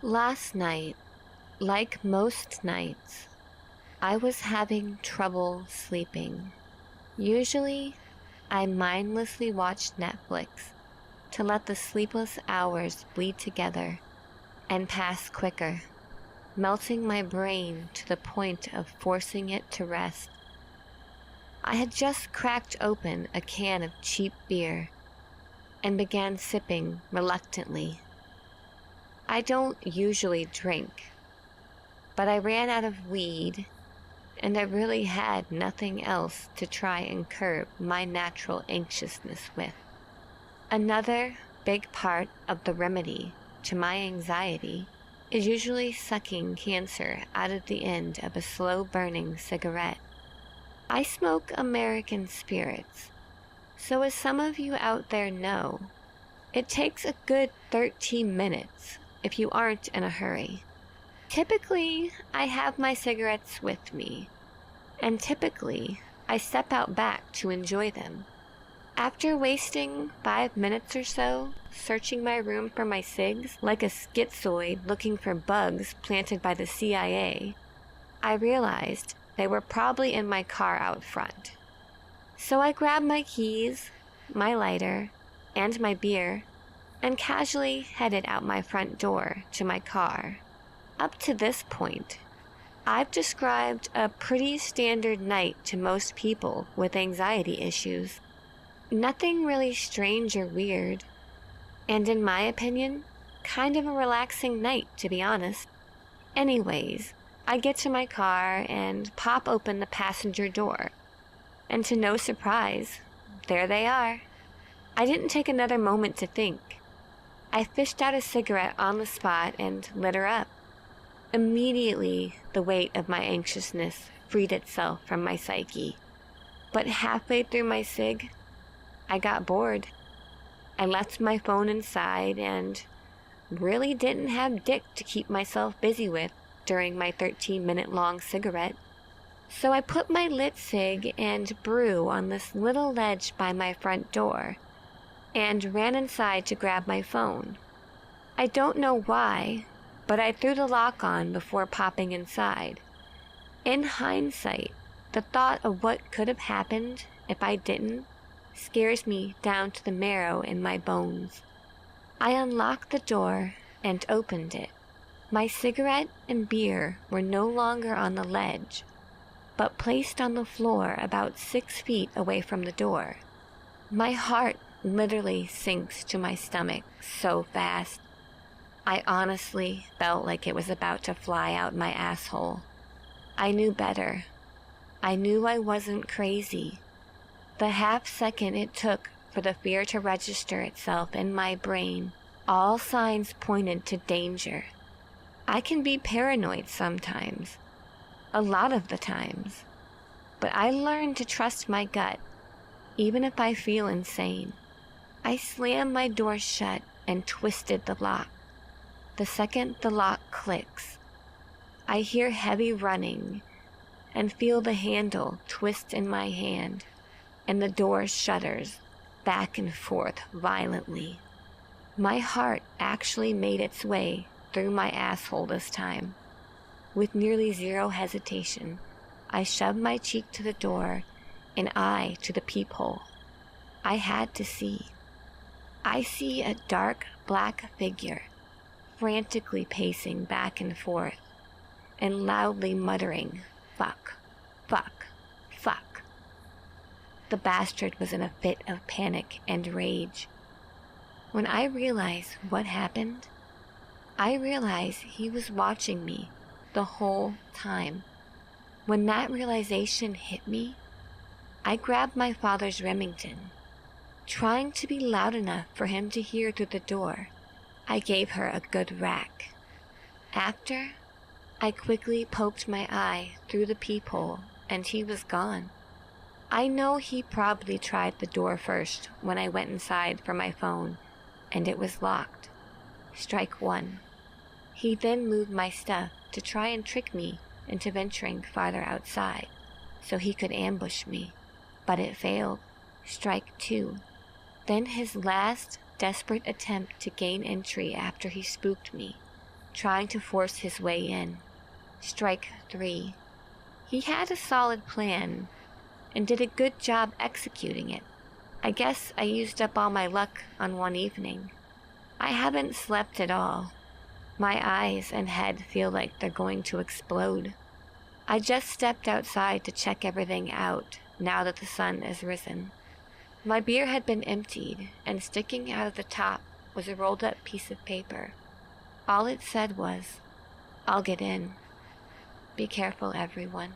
Last night, like most nights, I was having trouble sleeping. Usually, I mindlessly watched Netflix to let the sleepless hours bleed together and pass quicker, melting my brain to the point of forcing it to rest. I had just cracked open a can of cheap beer and began sipping reluctantly. I don't usually drink, but I ran out of weed, and I really had nothing else to try and curb my natural anxiousness with. Another big part of the remedy to my anxiety is usually sucking cancer out of the end of a slow-burning cigarette. I smoke American spirits, so as some of you out there know, it takes a good 13 minutes if you aren't in a hurry. Typically, I have my cigarettes with me, and typically, I step out back to enjoy them. After wasting 5 minutes or so searching my room for my cigs like a schizoid looking for bugs planted by the CIA, I realized they were probably in my car out front. So I grabbed my keys, my lighter, and my beer, and casually headed out my front door to my car. Up to this point, I've described a pretty standard night to most people with anxiety issues. Nothing really strange or weird, and in my opinion, kind of a relaxing night, to be honest. Anyways, I get to my car and pop open the passenger door, and to no surprise, there they are. I didn't take another moment to think. I fished out a cigarette on the spot and lit her up. Immediately, the weight of my anxiousness freed itself from my psyche. But halfway through my cig, I got bored. I left my phone inside and really didn't have dick to keep myself busy with during my 13-minute-long cigarette. So I put my lit cig and brew on this little ledge by my front door and ran inside to grab my phone. I don't know why, but I threw the lock on before popping inside. In hindsight, the thought of what could have happened if I didn't scares me down to the marrow in my bones. I unlocked the door and opened it. My cigarette and beer were no longer on the ledge, but placed on the floor about 6 feet away from the door. My heart literally sinks to my stomach so fast. I honestly felt like it was about to fly out my asshole. I knew better. I knew I wasn't crazy. The half second it took for the fear to register itself in my brain, all signs pointed to danger. I can be paranoid sometimes, a lot of the times, but I learned to trust my gut, even if I feel insane. I slammed my door shut and twisted the lock. The second the lock clicks, I hear heavy running and feel the handle twist in my hand, and the door shudders back and forth violently. My heart actually made its way through my asshole this time. With nearly zero hesitation, I shoved my cheek to the door and eye to the peephole. I had to see. I see a dark black figure frantically pacing back and forth and loudly muttering, "Fuck, fuck, fuck." The bastard was in a fit of panic and rage. When I realized what happened, I realized he was watching me the whole time. When that realization hit me, I grabbed my father's Remington. Trying to be loud enough for him to hear through the door, I gave her a good whack. After, I quickly poked my eye through the peephole and he was gone. I know he probably tried the door first when I went inside for my phone, and it was locked. Strike one. He then moved my stuff to try and trick me into venturing farther outside so he could ambush me, but it failed. Strike two. Then his last desperate attempt to gain entry after he spooked me, trying to force his way in. Strike 3. He had a solid plan and did a good job executing it. I guess I used up all my luck on one evening. I haven't slept at all. My eyes and head feel like they're going to explode. I just stepped outside to check everything out now that the sun has risen. My beer had been emptied, and sticking out of the top was a rolled up piece of paper. All it said was, "I'll get in. Be careful, everyone."